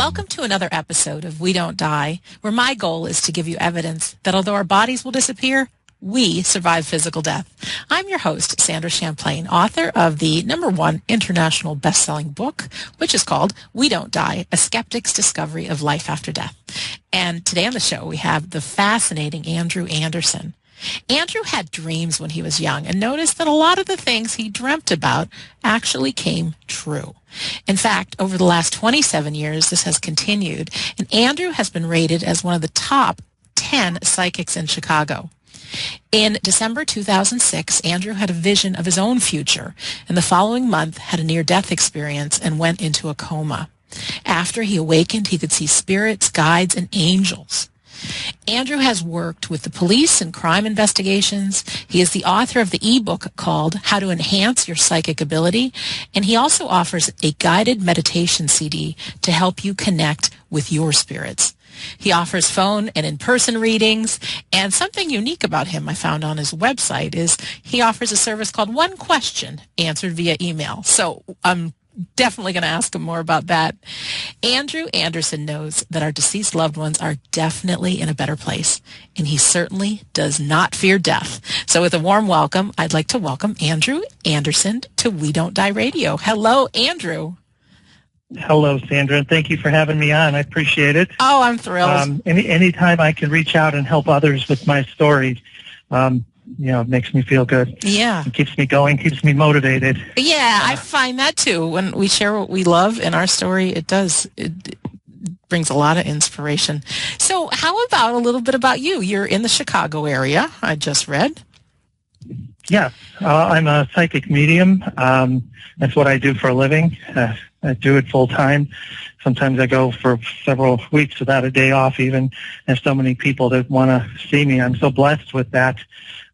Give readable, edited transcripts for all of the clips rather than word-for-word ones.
Welcome to another episode of We Don't Die, where my goal is to give you evidence that although our bodies will disappear, we survive physical death. I'm your host, Sandra Champlain, author of the #1 international best-selling book, which is called We Don't Die, A Skeptic's Discovery of Life After Death. And today on the show, we have the fascinating Andrew Anderson. Andrew had dreams when he was young and noticed that a lot of the things he dreamt about actually came true. In fact, over the last 27 years, this has continued, and Andrew has been rated as one of the top 10 psychics in Chicago. In December 2006, Andrew had a vision of his own future, and the following month had a near-death experience and went into a coma. After he awakened, he could see spirits, guides, and angels. Andrew has worked with the police in crime investigations. He is the author of the ebook called How to Enhance Your Psychic Ability, and he also offers a guided meditation CD to help you connect with your spirits. He offers phone and in-person readings, and something unique about him I found on his website is he offers a service called One Question answered via email. So I'm definitely going to ask him more about that. Andrew Anderson knows that our deceased loved ones are definitely in a better place, and he certainly does not fear death. So with a warm welcome, I'd like to welcome Andrew Anderson to We Don't Die Radio. Hello, Andrew. Hello, Sandra, and thank you for having me on. I appreciate it. Oh, I'm thrilled. Anytime I can reach out and help others with my story, it makes me feel good. Yeah. It keeps me going, keeps me motivated. Yeah, I find that too. When we share what we love in our story, it brings a lot of inspiration. So how about a little bit about you? You're in the Chicago area, I just read. Yeah, I'm a psychic medium. That's what I do for a living. I do it full time. Sometimes I go for several weeks without a day off even. There's so many people that want to see me. I'm so blessed with that.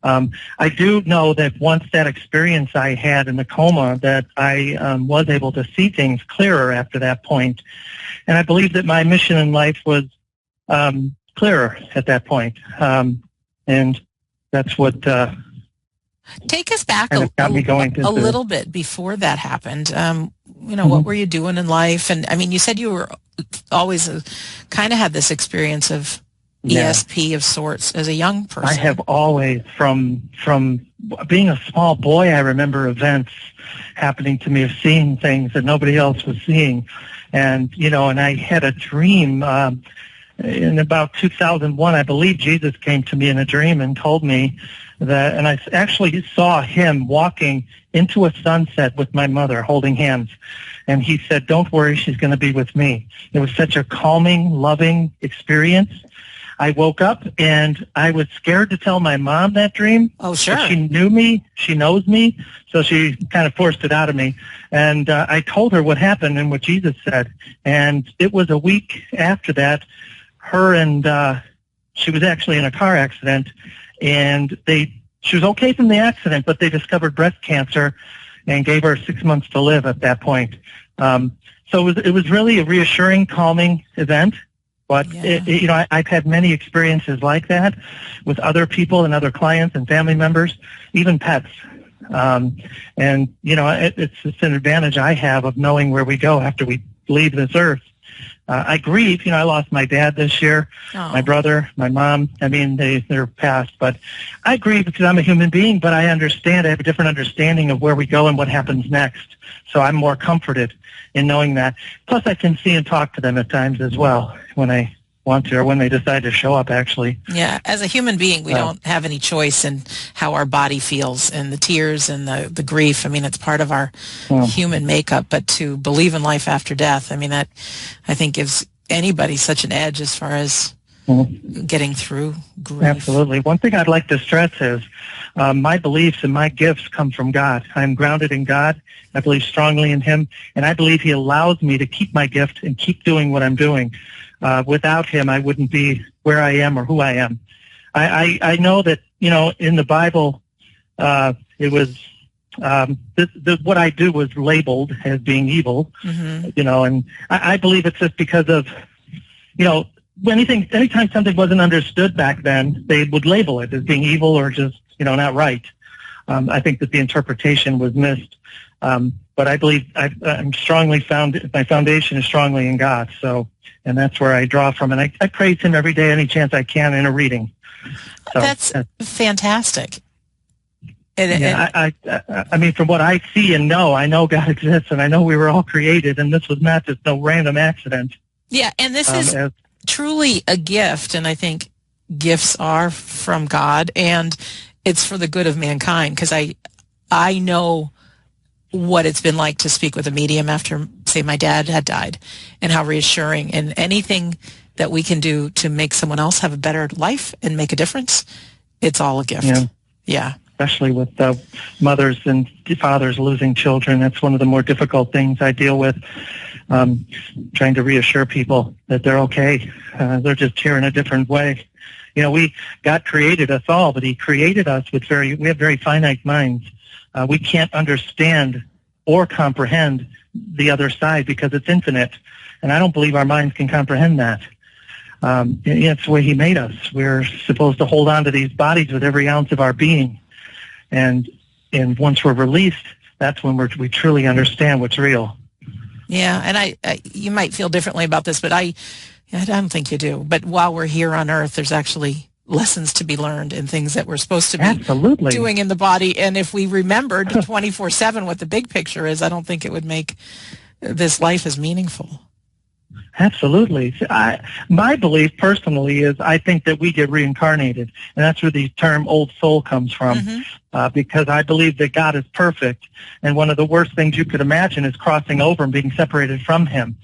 I do know that once that experience I had in the coma, that I was able to see things clearer after that point. And I believe that my mission in life was clearer at that point. And that's what take us back kind of got me going a little bit before that happened. What were you doing in life? And I mean, you said you were always kind of had this experience of ESP of sorts as a young person. I have always, from being a small boy, I remember events happening to me of seeing things that nobody else was seeing. And, and I had a dream in about 2001, I believe Jesus came to me in a dream and told me that, and I actually saw him walking into a sunset with my mother holding hands. And he said, "Don't worry, she's going to be with me." It was such a calming, loving experience. I woke up and I was scared to tell my mom that dream. Oh, sure. She knew me. She knows me. So she kind of forced it out of me. And I told her what happened and what Jesus said. And it was a week after that, she was actually in a car accident. And she was okay from the accident, but they discovered breast cancer and gave her 6 months to live at that point. So it was really a reassuring, calming event. But, I've had many experiences like that with other people and other clients and family members, even pets. It's just an advantage I have of knowing where we go after we leave this earth. I grieve. I lost my dad this year, my brother, my mom. I mean, they're passed. But I grieve because I'm a human being, but I understand. I have a different understanding of where we go and what happens next. So I'm more comforted in knowing that. Plus, I can see and talk to them at times as well when I want to, or when they decide to show up, actually. Yeah, as a human being, we don't have any choice in how our body feels, and the tears and the grief. I mean, it's part of our human makeup, but to believe in life after death, I mean, that I think gives anybody such an edge as far as getting through grief. Absolutely. One thing I'd like to stress is my beliefs and my gifts come from God. I'm grounded in God. I believe strongly in Him, and I believe He allows me to keep my gift and keep doing what I'm doing. Without Him, I wouldn't be where I am or who I am. I know that, in the Bible, it was what I do was labeled as being evil, and I believe it's just because of, anytime something wasn't understood back then, they would label it as being evil or just, not right. I think that the interpretation was missed. But I believe I'm strongly my foundation is strongly in God. So, and that's where I draw from. And I praise him every day, any chance I can in a reading. So, that's fantastic. I mean, from what I see and know, I know God exists, and I know we were all created, and this was not just no random accident. Yeah, and this is truly a gift, and I think gifts are from God, and it's for the good of mankind, because I know what it's been like to speak with a medium after, say, my dad had died, and how reassuring, and anything that we can do to make someone else have a better life and make a difference, it's all a gift. Yeah. Especially with mothers and fathers losing children. That's one of the more difficult things I deal with, trying to reassure people that they're okay. They're just here in a different way. You know, God created us all, but he created us with we have very finite minds. We can't understand or comprehend the other side because it's infinite. And I don't believe our minds can comprehend that. It's the way he made us. We're supposed to hold on to these bodies with every ounce of our being. And once we're released, that's when we truly understand what's real. Yeah, and you might feel differently about this, but I don't think you do. But while we're here on Earth, there's actually lessons to be learned and things that we're supposed to be doing in the body. And if we remembered 24/7 what the big picture is, I don't think it would make this life as meaningful. Absolutely. My belief personally is I think that we get reincarnated, and that's where the term old soul comes from, because I believe that God is perfect, and one of the worst things you could imagine is crossing over and being separated from him.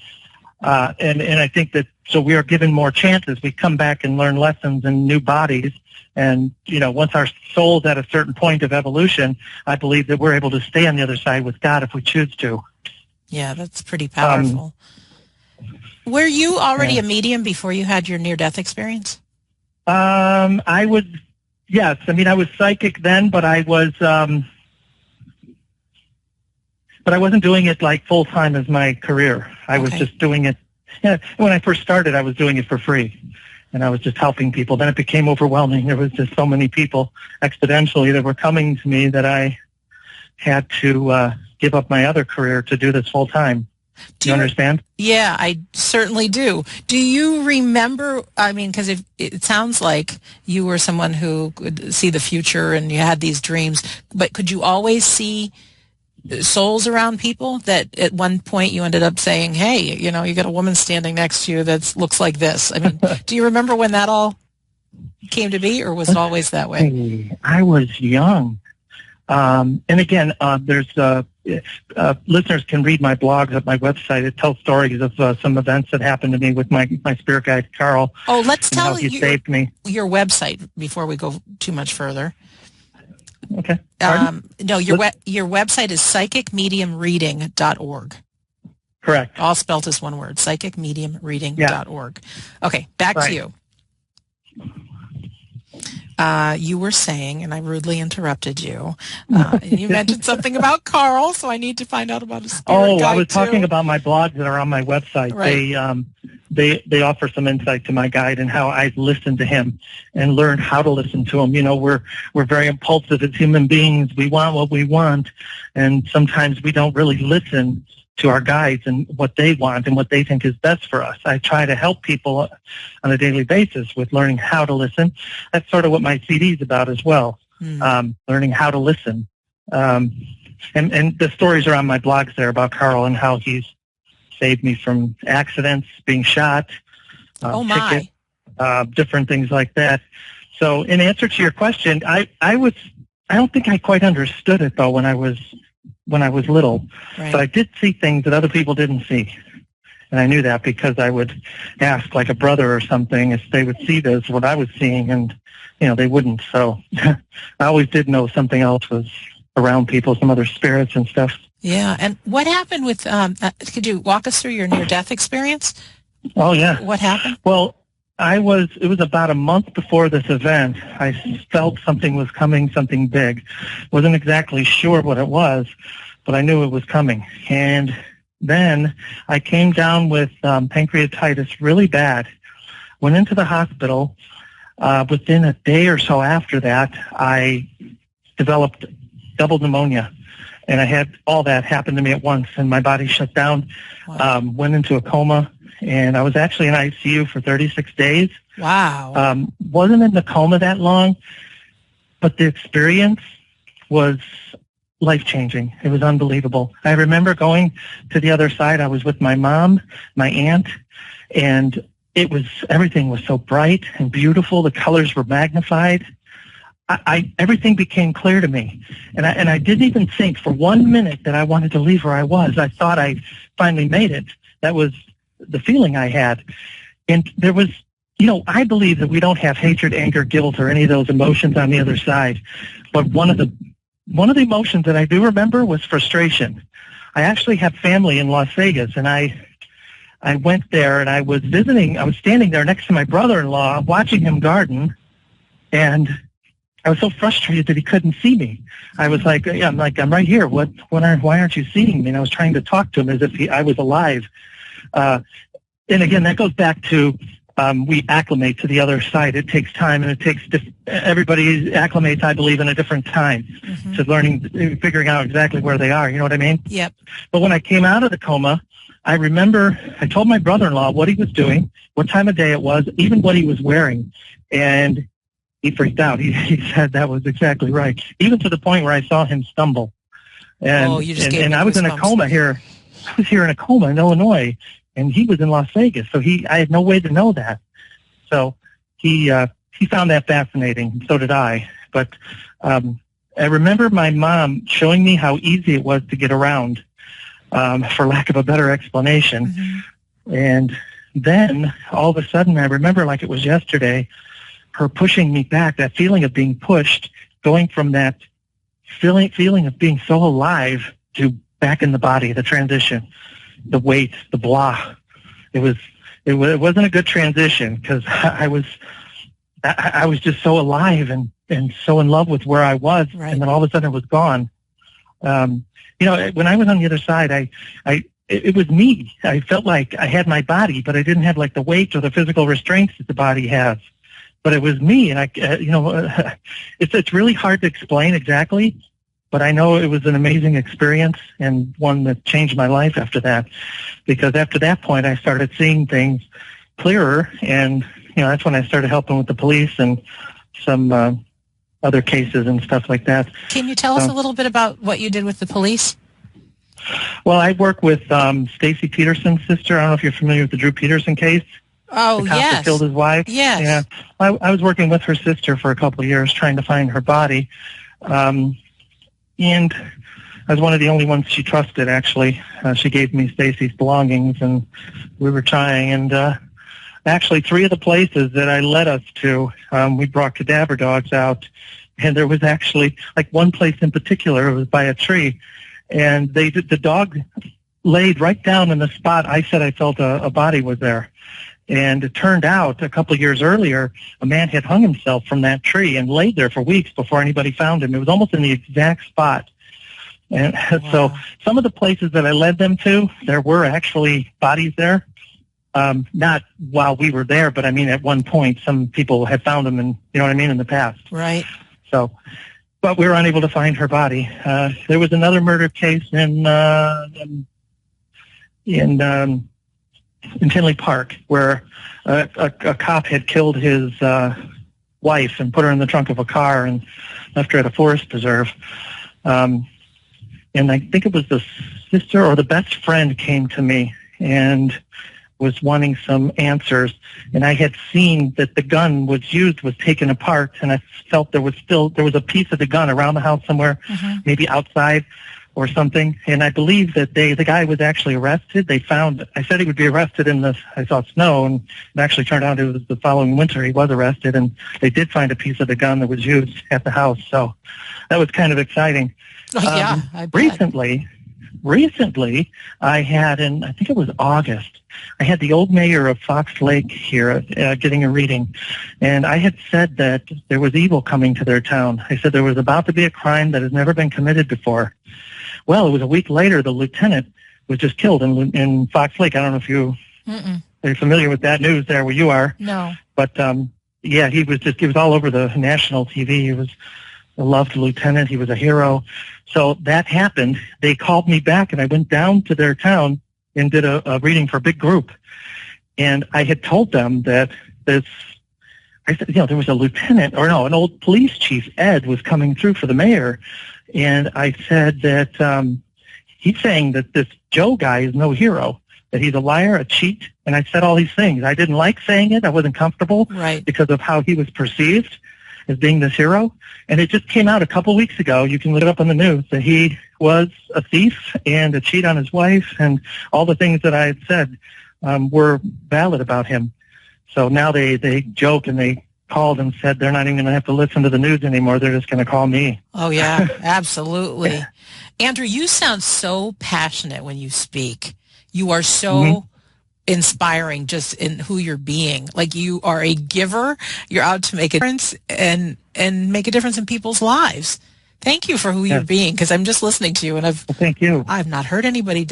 And I think that so we are given more chances. We come back and learn lessons in new bodies, and once our soul's at a certain point of evolution, I believe that we're able to stay on the other side with God if we choose to. Yeah, that's pretty powerful. Were you already a medium before you had your near-death experience? I was, yes. I mean, I was psychic then, but I wasn't doing it like full time as my career. I was just doing it. When I first started, I was doing it for free, and I was just helping people. Then it became overwhelming. There was just so many people exponentially that were coming to me that I had to give up my other career to do this full time. Do you understand? Yeah, I certainly do. Do you remember, I mean, because it sounds like you were someone who could see the future and you had these dreams, but could you always see souls around people that at one point you ended up saying, hey, you got a woman standing next to you that looks like this? I mean, do you remember when that all came to be, or was it always that way? I was young. And again, there's listeners can read my blogs at my website. It tells stories of some events that happened to me with my spirit guide, Carl. Oh, let's tell you saved me. Your website before we go too much further. Okay. No, your website is psychicmediumreading.org. Correct. All spelled as one word, psychicmediumreading.org. Okay, back to you. You were saying, and I rudely interrupted you, and you mentioned something about Carl, so I need to find out about his spirit guide I was talking about my blogs that are on my website. Right. They offer some insight to my guide and how I listened to him and learned how to listen to him. We're very impulsive as human beings. We want what we want, and sometimes we don't really listen to our guides and what they want and what they think is best for us. I try to help people on a daily basis with learning how to listen. That's sort of what my CD is about as well, learning how to listen. And the stories are on my blogs there about Carl and how he's saved me from accidents, being shot, tickets, different things like that. So in answer to your question, I don't think I quite understood it, though, when I was little. Right. But I did see things that other people didn't see. And I knew that because I would ask like a brother or something if they would see this, what I was seeing, and, they wouldn't. So I always did know something else was around people, some other spirits and stuff. Yeah. And what happened with, could you walk us through your near-death experience? Oh, yeah. What happened? Well, it was about a month before this event. I felt something was coming, something big. Wasn't exactly sure what it was, but I knew it was coming. And then I came down with pancreatitis really bad. Went into the hospital. Within a day or so after that, I developed double pneumonia. And I had all that happen to me at once, and my body shut down, went into a coma, and I was actually in ICU for 36 days. Wow. Wasn't in the coma that long, but the experience was life-changing. It was unbelievable. I remember going to the other side. I was with my mom, my aunt, and everything was so bright and beautiful. The colors were magnified. Everything became clear to me. And I didn't even think for 1 minute that I wanted to leave where I was. I thought I finally made it. That was the feeling I had. And there was, I believe that we don't have hatred, anger, guilt, or any of those emotions on the other side. But one of the emotions that I do remember was frustration. I actually have family in Las Vegas, and I went there, and I was standing there next to my brother-in-law watching him garden, and I was so frustrated that he couldn't see me. I was like, I'm right here. Why aren't you seeing me? And I was trying to talk to him as if I was alive. And again, that goes back to we acclimate to the other side. It takes time, and it takes everybody acclimates, I believe, in a different time to figuring out exactly where they are. You know what I mean? Yep. But when I came out of the coma, I remember I told my brother-in-law what he was doing, what time of day it was, even what he was wearing, and he freaked out. He said that was exactly right, even to the point where I saw him stumble. And I was in a coma here. I was here in a coma in Illinois, and he was in Las Vegas, so I had no way to know that. So he found that fascinating, and so did I. But I remember my mom showing me how easy it was to get around, for lack of a better explanation. Mm-hmm. And then all of a sudden, I remember like it was yesterday, her pushing me back, that feeling of being pushed, going from that feeling of being so alive to back in the body, the transition, the weight, the blah. It wasn't a good transition because I was just so alive and so in love with where I was, right. And then all of a sudden it was gone. When I was on the other side, it was me. I felt like I had my body, but I didn't have like the weight or the physical restraints that the body has. But it was me, and it's really hard to explain exactly, but I know it was an amazing experience and one that changed my life after that, because after that point I started seeing things clearer, and that's when I started helping with the police and some other cases and stuff like that. Can you tell us a little bit about what you did with the police? Well, I work with Stacy Peterson's sister. I don't know if you're familiar with the Drew Peterson case. Oh, the cop that killed his wife. Yes. Yeah. I was working with her sister for a couple of years trying to find her body. And I was one of the only ones she trusted, actually. She gave me Stacy's belongings, and we were trying. And actually, 3 of the places that I led us to, we brought cadaver dogs out. And there was actually, like one place in particular, it was by a tree. And the dog laid right down in the spot I said I felt a body was there. And it turned out a couple of years earlier, a man had hung himself from that tree and laid there for weeks before anybody found him. It was almost in the exact spot. And wow. So some of the places that I led them to, there were actually bodies there. Not while we were there, but I mean at one point some people had found them in the past. Right. So, but we were unable to find her body. There was another murder case in Tinley Park, where a cop had killed his wife and put her in the trunk of a car and left her at a forest preserve. And I think it was the sister or the best friend came to me and was wanting some answers. And I had seen that the gun was taken apart, and I felt there was a piece of the gun around the house somewhere, maybe outside or something. And I believe that the guy was actually arrested. I said he would be arrested I saw snow, and it actually turned out it was the following winter he was arrested, and they did find a piece of the gun that was used at the house. So that was kind of exciting. Oh, yeah, I bet. Recently, I had I think it was August, I had the old mayor of Fox Lake here getting a reading, and I had said that there was evil coming to their town. I said there was about to be a crime that has never been committed before. Well, it was a week later, the lieutenant was just killed in Fox Lake. I don't know if you're familiar with that news there where you are. No. But, yeah, he was all over the national TV. He was a loved lieutenant. He was a hero. So that happened. They called me back, and I went down to their town and did a reading for a big group. And I had told them that I said, there was a lieutenant, an old police chief, Ed, was coming through for the mayor. And I said that he's saying that this Joe guy is no hero, that he's a liar, a cheat. And I said all these things. I didn't like saying it. I wasn't comfortable because of how he was perceived as being this hero. And it just came out a couple weeks ago. You can look it up on the news that he was a thief and a cheat on his wife, and all the things that I had said were valid about him. So now they joke, and they called and said they're not even going to have to listen to the news anymore. They're just going to call me. Oh, yeah, absolutely. Andrew, you sound so passionate when you speak. You are so inspiring just in who you're being. Like, you are a giver. You're out to make a difference and make a difference in people's lives. Thank you for who you're being, because I'm just listening to you, and thank you. I've not heard anybody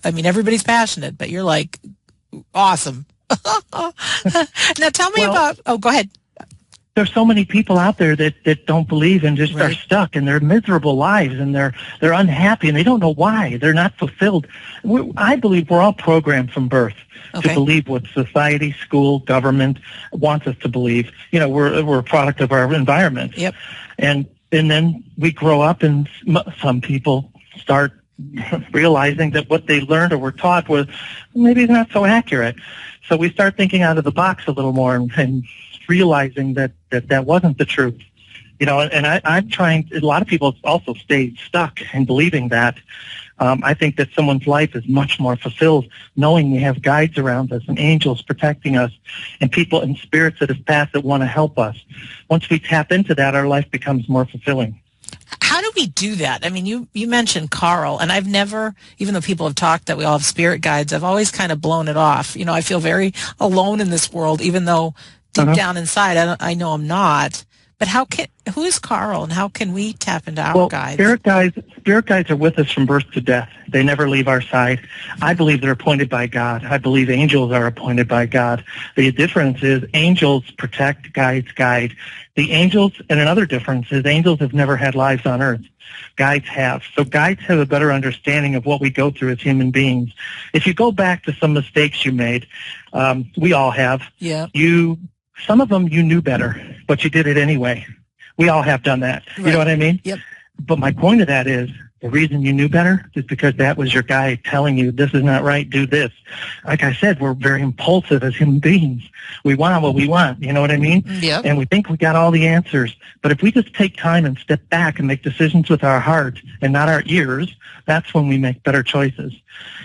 everybody's passionate, but you're like, awesome. Now tell me about, go ahead. There's so many people out there that don't believe and just are stuck in their miserable lives, and they're unhappy, and they don't know why. They're not fulfilled. I believe we're all programmed from birth to believe what society, school, government wants us to believe. We're a product of our environment. Yep. And then we grow up, and some people start realizing that what they learned or were taught was maybe not so accurate. So we start thinking out of the box a little more and realizing that wasn't the truth. And I'm trying, a lot of people also stay stuck in believing that. I think that someone's life is much more fulfilled knowing we have guides around us and angels protecting us and people and spirits that have passed that want to help us. Once we tap into that, our life becomes more fulfilling. How do we do that? I mean, you mentioned Carl, and I've never, even though people have talked that we all have spirit guides, I've always kind of blown it off. I feel very alone in this world, even though deep down inside I know I'm not. But who is Carl, and how can we tap into our guides? Spirit guides are with us from birth to death. They never leave our side. I believe they're appointed by God. I believe angels are appointed by God. The difference is angels protect, guides guide. The angels, and another difference is angels have never had lives on earth. Guides have. So guides have a better understanding of what we go through as human beings. If you go back to some mistakes you made, we all have. Yeah. Some of them you knew better, but you did it anyway. We all have done that. Right. You know what I mean? Yep. But my point of that is the reason you knew better is because that was your guide telling you this is not right, do this. Like I said, we're very impulsive as human beings. We want what we want. You know what I mean? Yep. And we think we got all the answers. But if we just take time and step back and make decisions with our heart and not our ears, that's when we make better choices.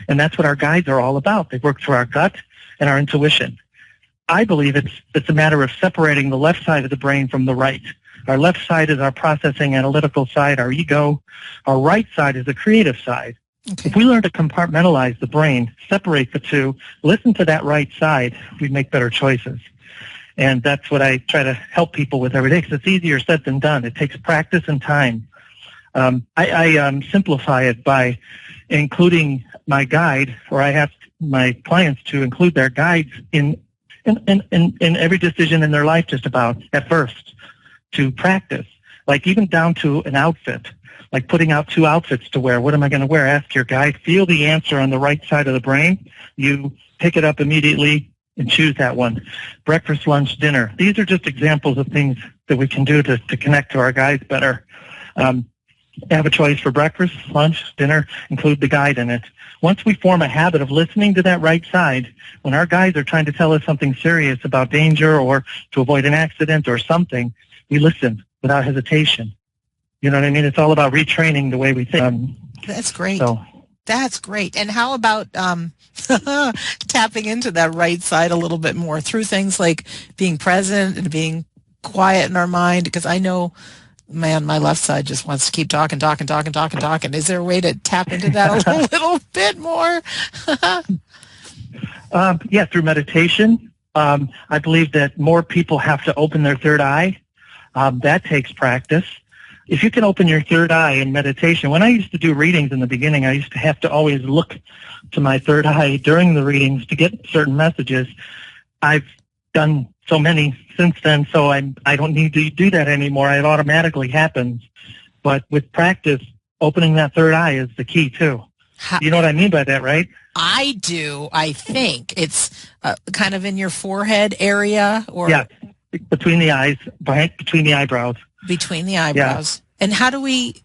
And that's what our guides are all about. They work through our gut and our intuition. I believe it's a matter of separating the left side of the brain from the right. Our left side is our processing, analytical side, our ego. Our right side is the creative side. Okay. If we learn to compartmentalize the brain, separate the two, listen to that right side, we make better choices. And that's what I try to help people with every day, because it's easier said than done. It takes practice and time. I simplify it by including my guide, or I have my clients to include their guides in every decision in their life, just about at first, to practice, like even down to an outfit, like putting out 2 outfits to wear. What am I going to wear? Ask your guide. Feel the answer on the right side of the brain. You pick it up immediately and choose that one. Breakfast, lunch, dinner. These are just examples of things that we can do to connect to our guides better. Have a choice for breakfast, lunch, dinner, include the guide in it. Once we form a habit of listening to that right side, when our guides are trying to tell us something serious about danger or to avoid an accident or something, we listen without hesitation. You know what I mean? It's all about retraining the way we think. That's great. That's great. And how about tapping into that right side a little bit more through things like being present and being quiet in our mind? Because I know, man, my left side just wants to keep talking. Is there a way to tap into that a little bit more? Yeah, through meditation. I believe that more people have to open their third eye. That takes practice. If you can open your third eye in meditation, when I used to do readings in the beginning, I used to have to always look to my third eye during the readings to get certain messages. I've done so many since then, so I don't need to do that anymore. It automatically happens. But with practice, opening that third eye is the key too. You know what I mean by that, right? I do. I think it's kind of in your forehead area, or yeah, between the eyes, between the eyebrows. Between the eyebrows. Yeah. And how do we?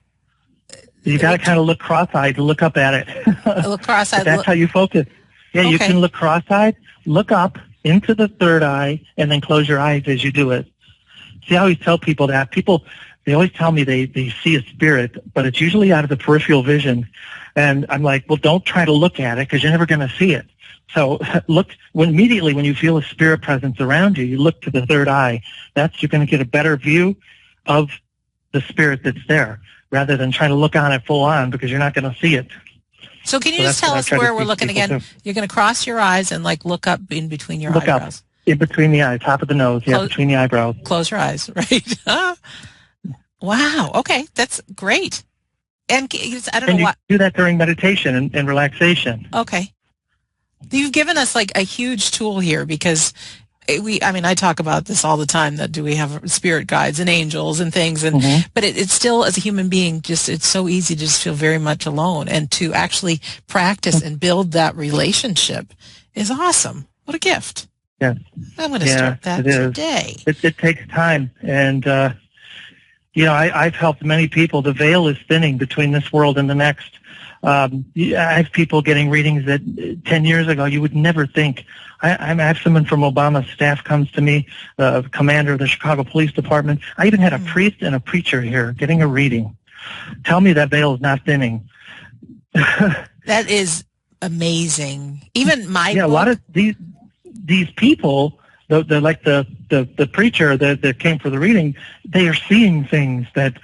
You got to kind of look cross-eyed to look up at it. Look cross-eyed. That's how you focus. Yeah, okay. You can look cross-eyed, look up into the third eye, and then close your eyes as you do it. See, I always tell people that. People, they always tell me they see a spirit, but it's usually out of the peripheral vision. And I'm like, well, don't try to look at it because you're never going to see it. So look, immediately when you feel a spirit presence around you, you look to the third eye. You're going to get a better view of the spirit that's there, rather than trying to look on it full on, because you're not going to see it. So can you just tell us where we're looking again? You're going to cross your eyes and look up in between your eyebrows. Look up in between the eyes, top of the nose, between the eyebrows. Close your eyes, right? Wow. Okay, that's great. And I don't know why. Do that during meditation and relaxation. Okay. You've given us a huge tool here, because I talk about this all the time, that do we have spirit guides and angels and things, and but it's still, as a human being, it's so easy to just feel very much alone, and to actually practice and build that relationship is awesome. What a gift. Yes. I'm going to start that today. It takes time, and I've helped many people. The veil is thinning between this world and the next. I have people getting readings that 10 years ago you would never think. I have someone from Obama's staff comes to me, the commander of the Chicago Police Department. I even had a priest and a preacher here getting a reading. Tell me that veil is not thinning. That is amazing. Even my book, a lot of these people, the preacher that came for the reading, they are seeing things that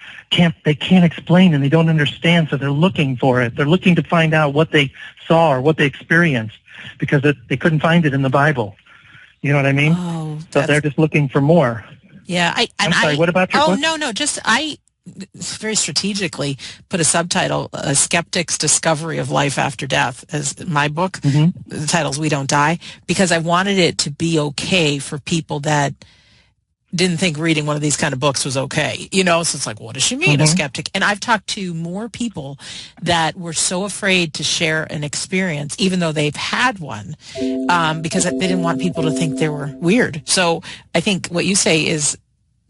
they can't explain, and they don't understand, so they're looking for it. They're looking to find out what they saw or what they experienced, because they couldn't find it in the Bible. You know what I mean? Oh, so they're just looking for more. Yeah. I'm sorry, what about your book? No, I very strategically put a subtitle, A Skeptic's Discovery of Life After Death, as my book. The title's We Don't Die, because I wanted it to be okay for people that didn't think reading one of these kind of books was okay. So it's what does she mean, a skeptic? And I've talked to more people that were so afraid to share an experience, even though they've had one, because they didn't want people to think they were weird. So I think what you say is,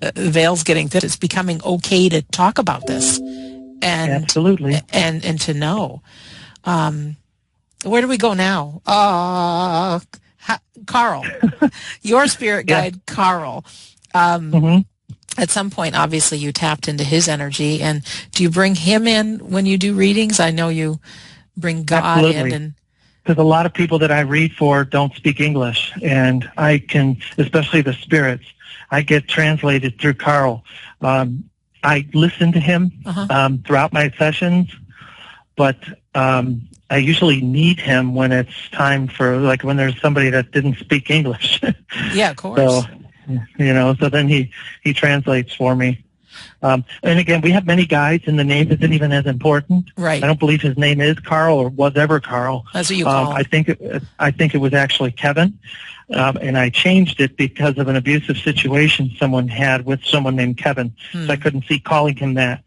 the veil's getting thin. It's becoming okay to talk about this, and absolutely, and to know. Where do we go now? Carl, your spirit guide, Carl. At some point, obviously, you tapped into his energy, and do you bring him in when you do readings? I know you bring God in, and because a lot of people that I read for don't speak English, and I can, especially the spirits, I get translated through Carl. I listen to him throughout my sessions, but I usually need him when it's time for, when there's somebody that didn't speak English. Yeah, of course. So, so then he translates for me. And again, we have many guides, and the name isn't even as important. Right. I don't believe his name is Carl or was ever Carl. That's what you call him. I think it was actually Kevin, and I changed it because of an abusive situation someone had with someone named Kevin. So I couldn't see calling him that.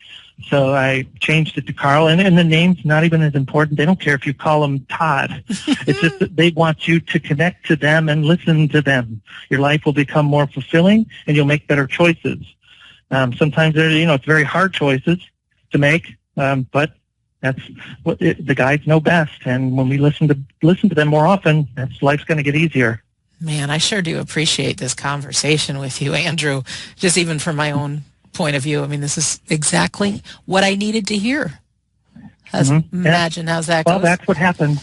So I changed it to Carl, and the name's not even as important. They don't care if you call him Todd. It's just that they want you to connect to them and listen to them. Your life will become more fulfilling, and you'll make better choices. Sometimes it's very hard choices to make, but that's what the guides know best. And when we listen to them more often, life's going to get easier. Man, I sure do appreciate this conversation with you, Andrew. Just even from my own point of view, this is exactly what I needed to hear. Imagine how's that goes. Well, that's what happens.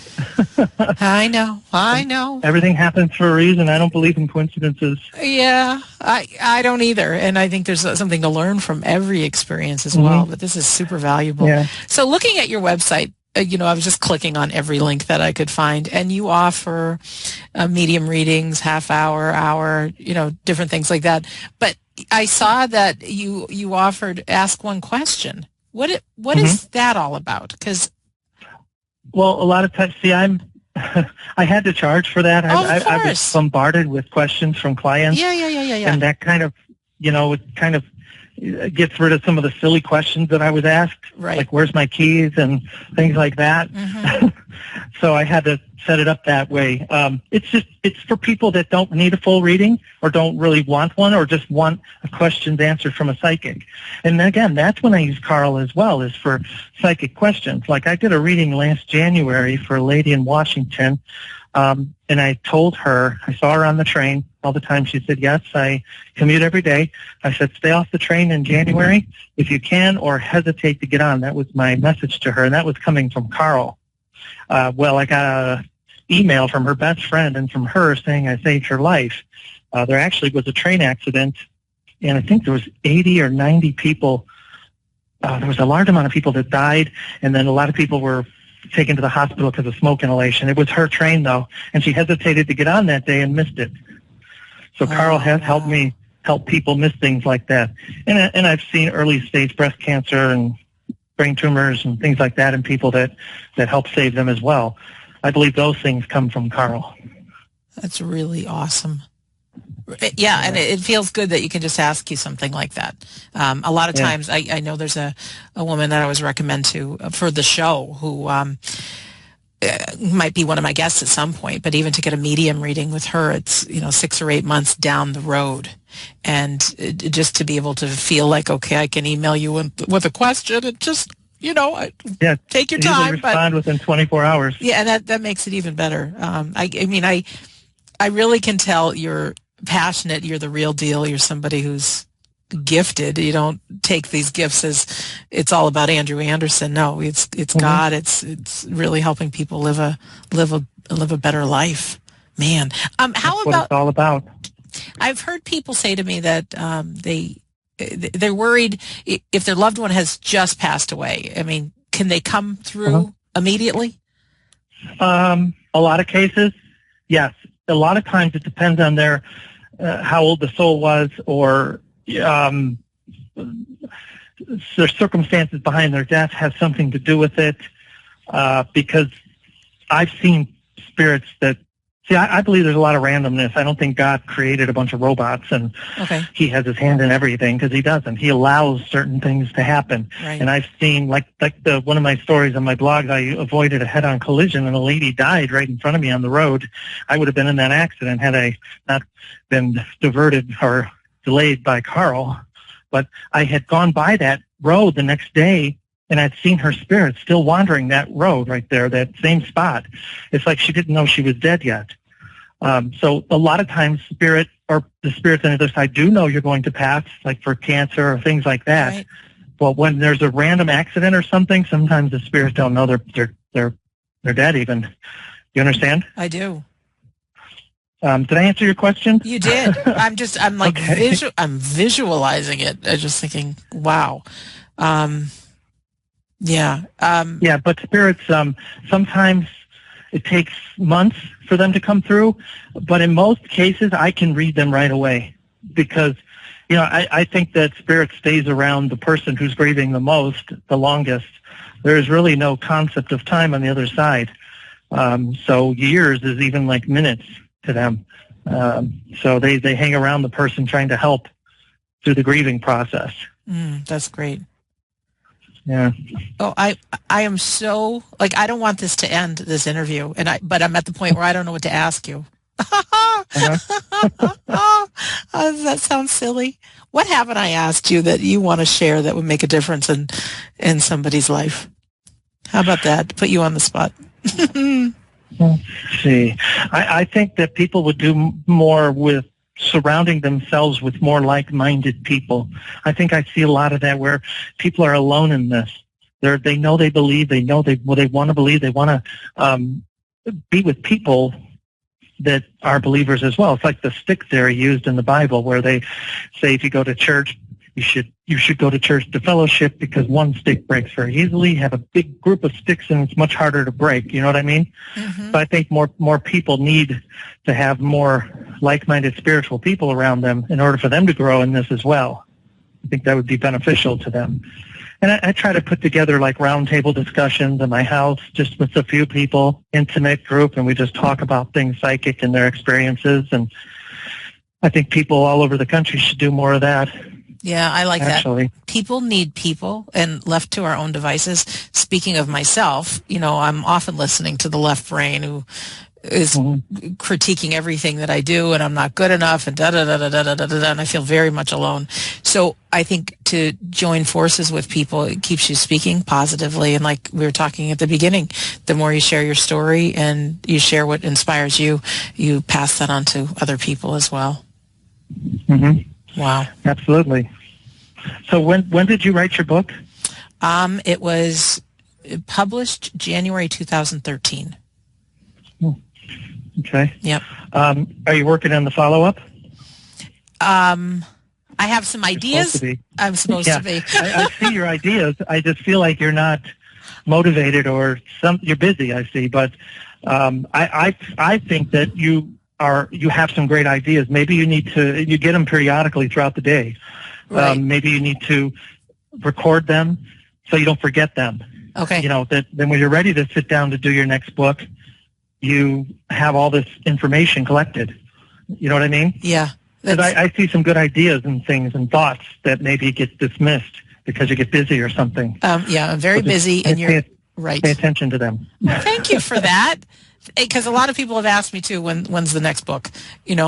I know. Everything happens for a reason. I don't believe in coincidences. Yeah, I don't either. And I think there's something to learn from every experience as well. But this is super valuable. Yeah. So looking at your website, I was just clicking on every link that I could find, and you offer medium readings, half hour, different things like that. But I saw that you offered Ask One Question. What is that all about? Because a lot of times, see, I'm I had to charge for that. Of I was course. bombarded with questions from clients. Yeah. And that kind of, it kind of gets rid of some of the silly questions that I was asked, Right. like where's my keys and things like that. Mm-hmm. So I had to set it up that way. It's for people that don't need a full reading or don't really want one or just want a questions answered from a psychic. And again, that's when I use Carl as well, is for psychic questions. Like I did a reading last January for a lady in Washington, and I told her, I saw her on the train all the time. She said, yes, I commute every day. I said, stay off the train in January if you can, or hesitate to get on. That was my message to her, and that was coming from Carl. Well, I got an email from her best friend and from her saying I saved her life. There actually was a train accident, and I think there was 80 or 90 people. There was a large amount of people that died, and then a lot of people were taken to the hospital because of smoke inhalation. It was her train, though, and she hesitated to get on that day and missed it. So Carl has helped me help people miss things like that. And I've seen early-stage breast cancer and brain tumors and things like that in people that help save them as well. I believe those things come from Carl. That's really awesome. Yeah, and it feels good that you can just ask you something like that. A lot of times, I know there's a woman that I always recommend to for the show who might be one of my guests at some point, but even to get a medium reading with her, it's 6 or 8 months down the road. And just to be able to feel like, okay, I can email you with a question and just, take your time. Respond within 24 hours. Yeah, and that makes it even better. I really can tell you're passionate. You're the real deal. You're somebody who's gifted. You don't take these gifts as it's all about Andrew Anderson. No, it's God. It's really helping people live a better life. Man, how That's about what it's all about? I've heard people say to me that they're worried if their loved one has just passed away. I mean, can they come through immediately? A lot of cases, yes. A lot of times it depends on their how old the soul was, or their circumstances behind their death has something to do with it. Because I've seen spirits that I believe there's a lot of randomness. I don't think God created a bunch of robots and he has his hand in everything, because he doesn't. He allows certain things to happen. Right. And I've seen, like one of my stories on my blog, I avoided a head-on collision and a lady died right in front of me on the road. I would have been in that accident had I not been diverted or delayed by Carl. But I had gone by that road the next day, and I'd seen her spirit still wandering that road right there, that same spot. It's like she didn't know she was dead yet. So a lot of times the spirits on the other side do know you're going to pass, like for cancer or things like that. Right. But when there's a random accident or something, sometimes the spirits don't know they're dead even. You understand? I do. Did I answer your question? You did. I'm visualizing it. I'm just thinking, wow. Yeah, but spirits, sometimes it takes months for them to come through, but in most cases I can read them right away, because I think that spirit stays around the person who's grieving the most, the longest. There's really no concept of time on the other side. So years is even like minutes to them. So they hang around the person trying to help through the grieving process. That's great. Yeah. Oh, I am so, I don't want this to end, this interview, but I'm at the point where I don't know what to ask you. Does that sound silly? What haven't I asked you that you want to share that would make a difference in somebody's life? How about that? Put you on the spot. Let's see. I think that people would do more with surrounding themselves with more like-minded people. I think I see a lot of that where people are alone in this. They know they believe, they know they want to believe, they want to be with people that are believers as well. It's like the stick theory used in the Bible, where they say if you go to church, you should go to church to fellowship, because one stick breaks very easily. Have a big group of sticks and it's much harder to break. You know what I mean? Mm-hmm. So I think more people need to have more like-minded spiritual people around them in order for them to grow in this as well. I think that would be beneficial to them. And I try to put together like roundtable discussions in my house, just with a few people, intimate group, and we just talk about things psychic and their experiences. And I think people all over the country should do more of that. Yeah, I like actually. that. People need people, and left to our own devices. Speaking of myself, I'm often listening to the left brain who is critiquing everything that I do, and I'm not good enough, and da-da-da-da-da-da-da-da, and I feel very much alone. So I think to join forces with people, it keeps you speaking positively. And like we were talking at the beginning, the more you share your story and you share what inspires you, you pass that on to other people as well. Mm-hmm. Wow. Absolutely. So when did you write your book? It was published January 2013. Okay. Yep. Are you working on the follow-up? I have some ideas. I'm supposed to be. I see your ideas. I just feel like you're not motivated or you're busy, I see. But I think that you have some great ideas. Maybe you get them periodically throughout the day. Right. Maybe you need to record them so you don't forget them. Okay. Then when you're ready to sit down to do your next book, you have all this information collected. You know what I mean? Yeah. Because I see some good ideas and things and thoughts that maybe get dismissed because you get busy or something. Yeah, I'm very busy, and you're right. Pay attention to them. Well, thank you for that. Because a lot of people have asked me too, when's the next book?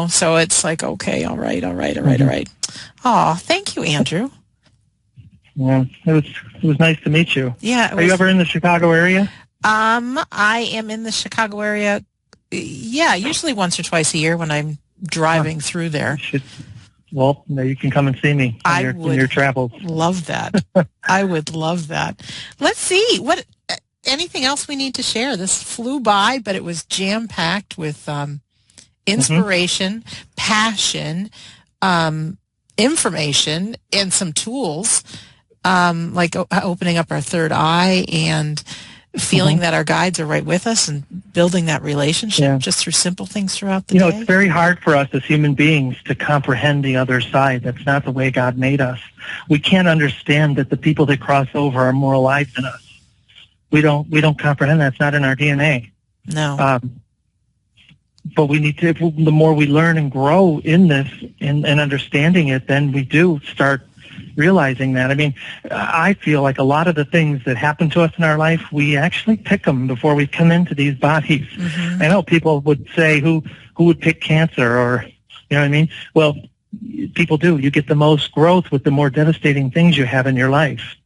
So it's like, okay, all right. Oh, thank you, Andrew. Yeah, it was nice to meet you. Yeah. Are you ever in the Chicago area? I am in the Chicago area. Yeah, usually once or twice a year when I'm driving through there. Well, you can come and see me in your travels. Love that. I would love that. Let's see anything else we need to share. This flew by, but it was jam-packed with inspiration, passion, information, and some tools, like opening up our third eye and feeling that our guides are right with us and building that relationship just through simple things throughout the day. It's very hard for us as human beings to comprehend the other side. That's not the way God made us. We can't understand that the people that cross over are more alive than us. We don't comprehend that. It's not in our DNA. No. But we need to, the more we learn and grow in this and understanding it, then we do start realizing that. I mean, I feel like a lot of the things that happen to us in our life, we actually pick them before we come into these bodies. I know people would say, who would pick cancer, or, you know what I mean? Well, people do. You get the most growth with the more devastating things you have in your life,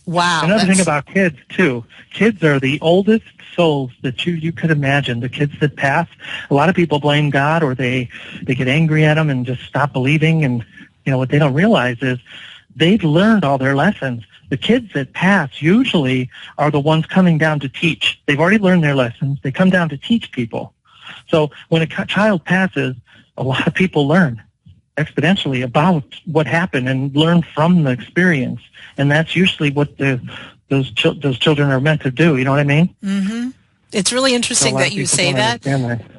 Wow. Another thing about kids, too. Kids are the oldest souls that you could imagine. The kids that pass, a lot of people blame God, or they get angry at them and just stop believing. And, what they don't realize is they've learned all their lessons. The kids that pass usually are the ones coming down to teach. They've already learned their lessons. They come down to teach people. So when a child passes, a lot of people learn exponentially about what happened and learn from the experience. And that's usually what those children are meant to do. You know what I mean? Mm-hmm. It's really interesting that you say that,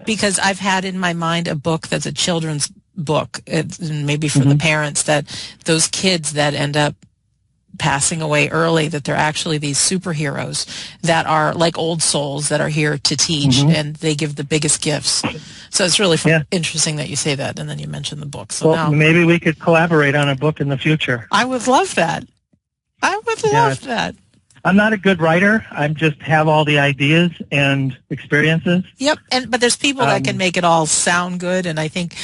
because I've had in my mind a book that's a children's book, maybe for the parents, that those kids that end up passing away early, that they're actually these superheroes that are like old souls that are here to teach, and they give the biggest gifts. So it's really interesting that you say that, and then you mention the book. So now maybe we could collaborate on a book in the future. I would love that. I would love that. I'm not a good writer. I just have all the ideas and experiences. Yep, but there's people that can make it all sound good, and I think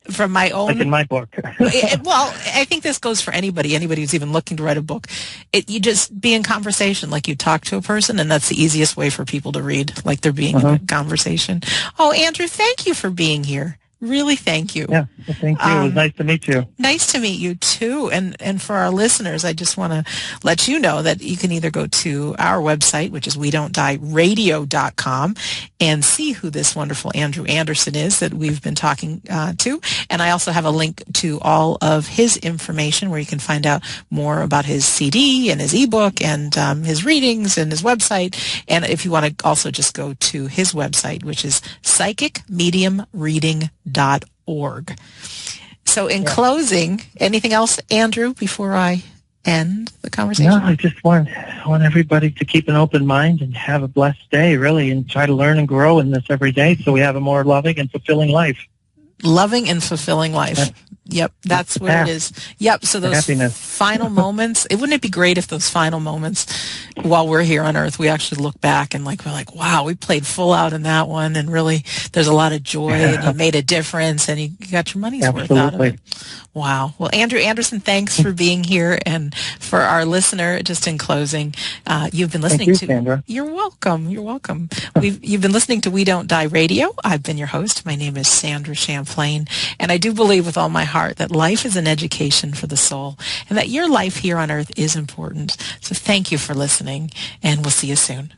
from my own... Like in my book. Well, I think this goes for anybody who's even looking to write a book. You just be in conversation, like you talk to a person, and that's the easiest way for people to read, like they're being in a conversation. Oh, Andrew, thank you for being here. Really, thank you. Yeah, thank you. It was nice to meet you. Nice to meet you, too. And for our listeners, I just want to let you know that you can either go to our website, which is WeDon'tDieRadio.com, and see who this wonderful Andrew Anderson is that we've been talking to. And I also have a link to all of his information where you can find out more about his CD and his ebook and his readings and his website. And if you want to also just go to his website, which is psychicmediumreading.org. So in closing, anything else, Andrew, before I end? the conversation? No, I just want everybody to keep an open mind and have a blessed day, really, and try to learn and grow in this every day so we have a more loving and fulfilling life. Loving and fulfilling life. Yep, that's what it is. Yep, so those final moments, wouldn't it be great if those final moments while we're here on Earth, we actually look back and we're like, wow, we played full out in that one, and really there's a lot of joy, and you made a difference, and you got your money's worth out of it. Wow. Well, Andrew Anderson, thanks for being here. And for our listener, just in closing, you've been listening to... Sandra. You're welcome. You're welcome. You've been listening to We Don't Die Radio. I've been your host. My name is Sandra Champlain, and I do believe with all my heart that life is an education for the soul, and that your life here on Earth is important. So thank you for listening, and we'll see you soon.